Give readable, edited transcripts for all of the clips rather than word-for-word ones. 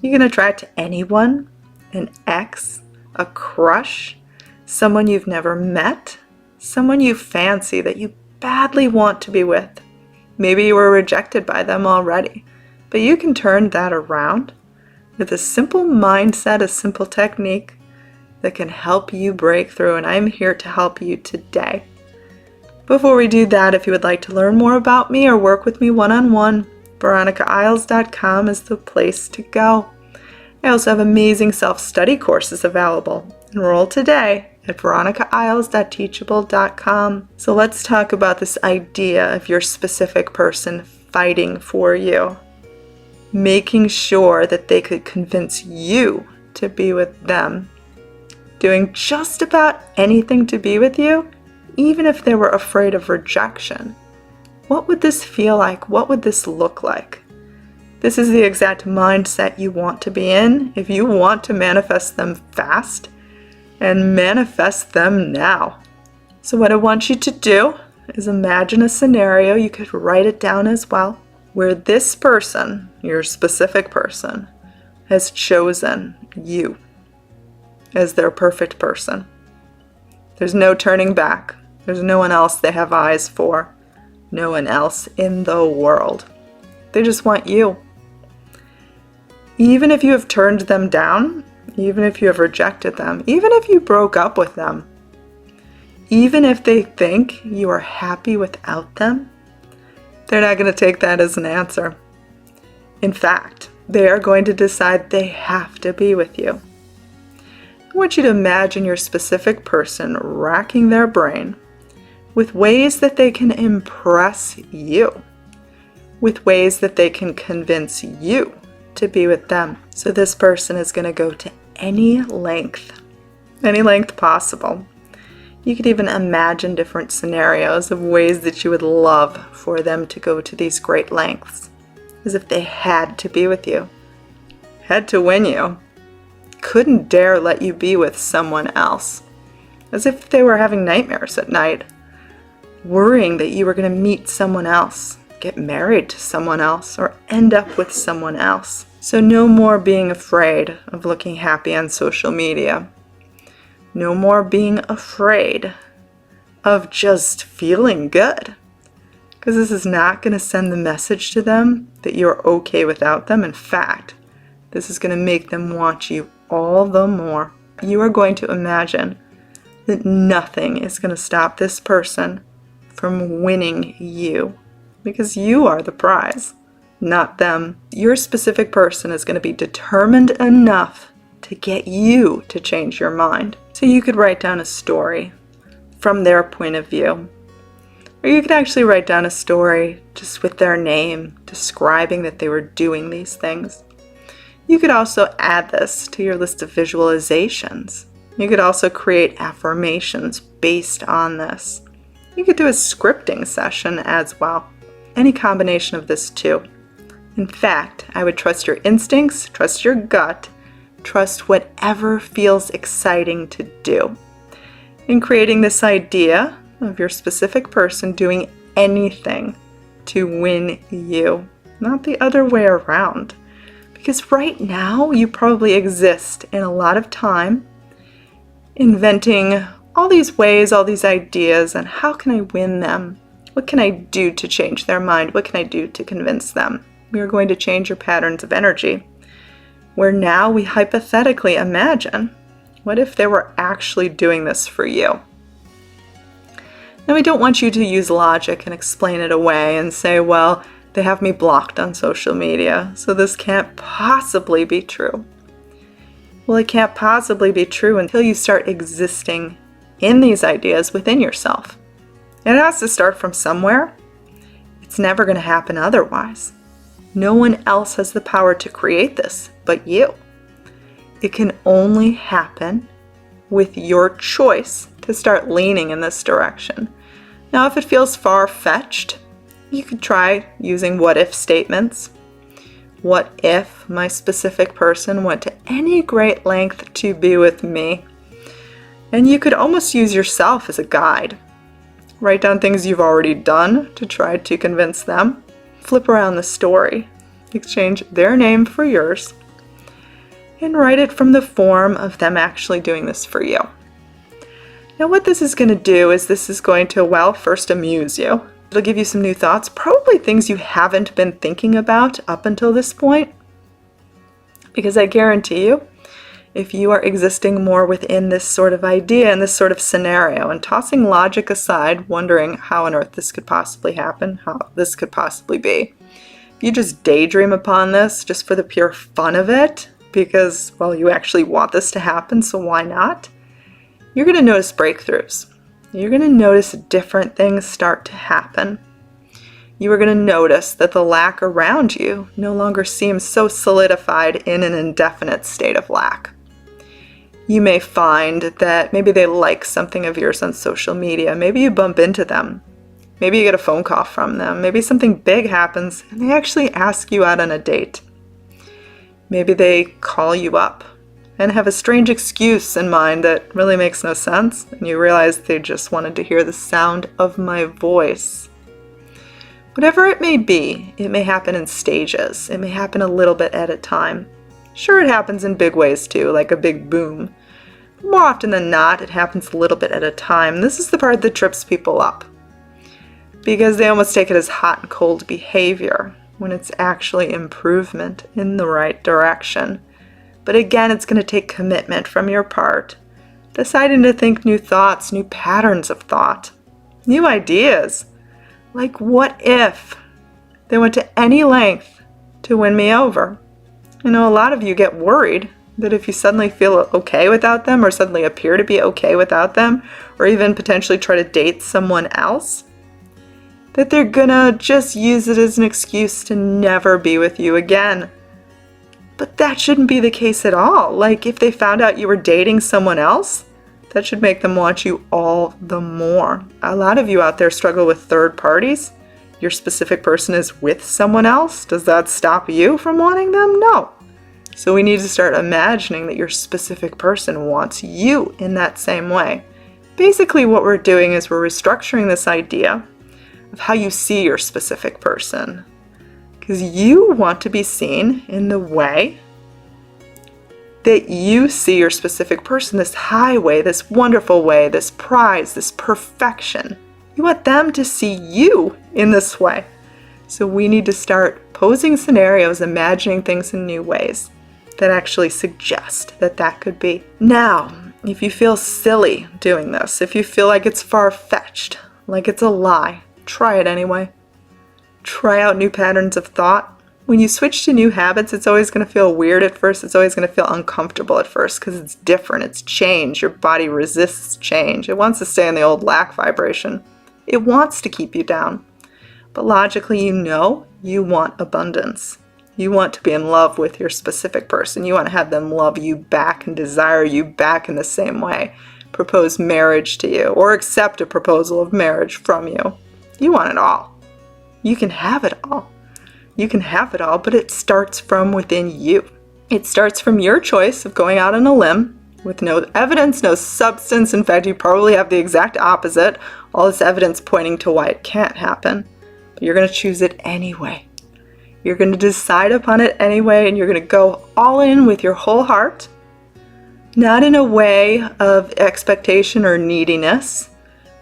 You can attract anyone, an ex, a crush, someone you've never met, someone you fancy that you badly want to be with. Maybe you were rejected by them already, but you can turn that around with a simple mindset, a simple technique that can help you break through, and I'm here to help you today. Before we do that, if you would like to learn more about me or work with me one-on-one, veronicaisles.com is the place to go. I also have amazing self-study courses available. Enroll today at veronicaisles.teachable.com. So let's talk about this idea of your specific person fighting for you, making sure that they could convince you to be with them, doing just about anything to be with you, even if they were afraid of rejection. What would this feel like? What would this look like? This is the exact mindset you want to be in if you want to manifest them fast and manifest them now. So what I want you to do is imagine a scenario, you could write it down as well, where this person, your specific person, has chosen you as their perfect person. There's no turning back. There's no one else they have eyes for. No one else in the world. They just want you. Even if you have turned them down, even if you have rejected them, even if you broke up with them, even if they think you are happy without them, they're not going to take that as an answer. In fact, they are going to decide they have to be with you. I want you to imagine your specific person racking their brain with ways that they can impress you, with ways that they can convince you to be with them. So this person is going to go to any length possible. You could even imagine different scenarios of ways that you would love for them to go to these great lengths, as if they had to be with you, had to win you, couldn't dare let you be with someone else, as if they were having nightmares at night, worrying that you were going to meet someone else, get married to someone else, or end up with someone else. So no more being afraid of looking happy on social media. No more being afraid of just feeling good. Because this is not going to send the message to them that you're okay without them. In fact, this is going to make them want you all the more. You are going to imagine that nothing is going to stop this person from winning you. Because you are the prize, not them. Your specific person is going to be determined enough to get you to change your mind. So you could write down a story from their point of view. Or you could actually write down a story just with their name, describing that they were doing these things. You could also add this to your list of visualizations. You could also create affirmations based on this. You could do a scripting session as well. Any combination of this too. In fact, I would trust your instincts, trust your gut, trust whatever feels exciting to do. In creating this idea of your specific person doing anything to win you, not the other way around. Because right now, you probably exist in a lot of time inventing all these ways, all these ideas, and how can I win them? What can I do to change their mind? What can I do to convince them? We are going to change your patterns of energy, where now we hypothetically imagine, what if they were actually doing this for you? Now, we don't want you to use logic and explain it away and say, well, they have me blocked on social media, so this can't possibly be true. Well, it can't possibly be true until you start existing in these ideas within yourself. It has to start from somewhere. It's never going to happen otherwise. No one else has the power to create this but you. It can only happen with your choice to start leaning in this direction. Now, if it feels far-fetched, you could try using what-if statements. What if my specific person went to any great length to be with me? And you could almost use yourself as a guide. Write down things you've already done to try to convince them. Flip around the story. Exchange their name for yours. and write it from the form of them actually doing this for you. Now what this is going to do is this is going to, well, first amuse you. It'll give you some new thoughts, probably things you haven't been thinking about up until this point. Because I guarantee you, if you are existing more within this sort of idea and this sort of scenario and tossing logic aside, wondering how on earth this could possibly happen, how this could possibly be, if you just daydream upon this just for the pure fun of it, because, well, you actually want this to happen, so why not? You're going to notice breakthroughs. You're going to notice different things start to happen. You are going to notice that the lack around you no longer seems so solidified in an indefinite state of lack. You may find that maybe they like something of yours on social media. Maybe you bump into them. Maybe you get a phone call from them. Maybe something big happens and they actually ask you out on a date. Maybe they call you up and have a strange excuse in mind that really makes no sense, and you realize they just wanted to hear the sound of my voice. Whatever it may be, it may happen in stages. It may happen a little bit at a time. Sure, it happens in big ways too, like a big boom. But more often than not, it happens a little bit at a time. This is the part that trips people up, because they almost take it as hot and cold behavior when it's actually improvement in the right direction. But again, it's going to take commitment from your part, deciding to think new thoughts, new patterns of thought, new ideas. Like, what if they went to any length to win me over? I know a lot of you get worried that if you suddenly feel okay without them, or suddenly appear to be okay without them, or even potentially try to date someone else, that they're gonna just use it as an excuse to never be with you again. But that shouldn't be the case at all. Like, if they found out you were dating someone else, that should make them want you all the more. A lot of you out there struggle with third parties. Your specific person is with someone else. Does that stop you from wanting them? No. So we need to start imagining that your specific person wants you in that same way. Basically what we're doing is we're restructuring this idea of how you see your specific person. Because you want to be seen in the way that you see your specific person, this high way, this wonderful way, this prize, this perfection. You want them to see you in this way. So we need to start posing scenarios, imagining things in new ways that actually suggest that that could be. Now, if you feel silly doing this, if you feel like it's far-fetched, like it's a lie, try it anyway. Try out new patterns of thought. When you switch to new habits, it's always going to feel weird at first. It's always going to feel uncomfortable at first because it's different. It's change. Your body resists change. It wants to stay in the old lack vibration. It wants to keep you down. But logically, you know you want abundance. You want to be in love with your specific person. You want to have them love you back and desire you back in the same way. Propose marriage to you or accept a proposal of marriage from you. You want it all. You can have it all. You can have it all, but it starts from within you. It starts from your choice of going out on a limb with no evidence, no substance. In fact, you probably have the exact opposite. All this evidence pointing to why it can't happen. But you're going to choose it anyway. You're going to decide upon it anyway, and you're going to go all in with your whole heart. Not in a way of expectation or neediness,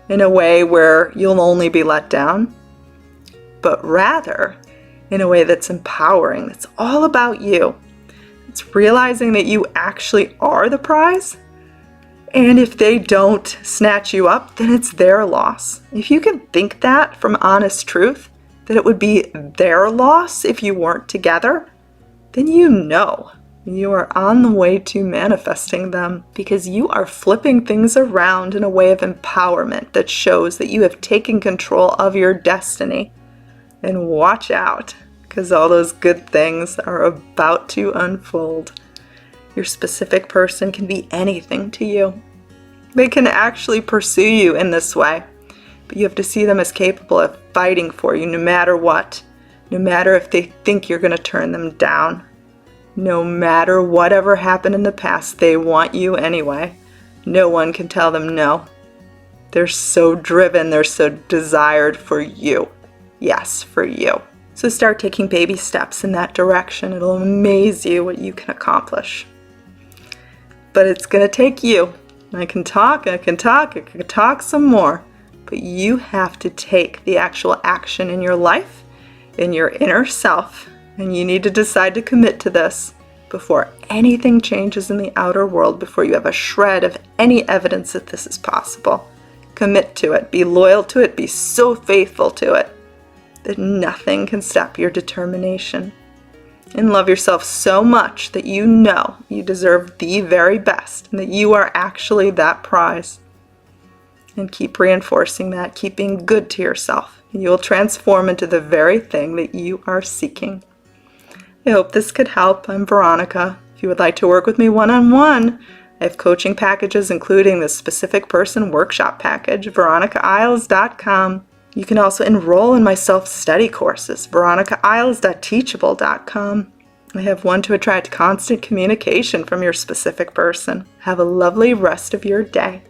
in a way where you'll only be let down, but rather in a way that's empowering, that's all about you. It's realizing that you actually are the prize, and if they don't snatch you up, then it's their loss. If you can think that from honest truth, that it would be their loss if you weren't together, then you know you are on the way to manifesting them, because you are flipping things around in a way of empowerment that shows that you have taken control of your destiny. And watch out, because all those good things are about to unfold. Your specific person can be anything to you. They can actually pursue you in this way, but you have to see them as capable of fighting for you no matter what, no matter if they think you're going to turn them down. No matter whatever happened in the past, they want you anyway. No one can tell them no. They're so driven, they're so desired for you. Yes, for you. So start taking baby steps in that direction. It'll amaze you what you can accomplish. but it's going to take you. I can talk some more, but you have to take the actual action in your life, in your inner self, and you need to decide to commit to this before anything changes in the outer world, before you have a shred of any evidence that this is possible. Commit to it, be loyal to it, be so faithful to it that nothing can stop your determination. And love yourself so much that you know you deserve the very best and that you are actually that prize. And keep reinforcing that, keep being good to yourself. You will transform into the very thing that you are seeking. I hope this could help. I'm Veronica. If you would like to work with me one-on-one, I have coaching packages including the Specific Person Workshop Package, veronicaisles.com. You can also enroll in my self-study courses, veronicaisles.teachable.com. I have one to attract constant communication from your specific person. Have a lovely rest of your day.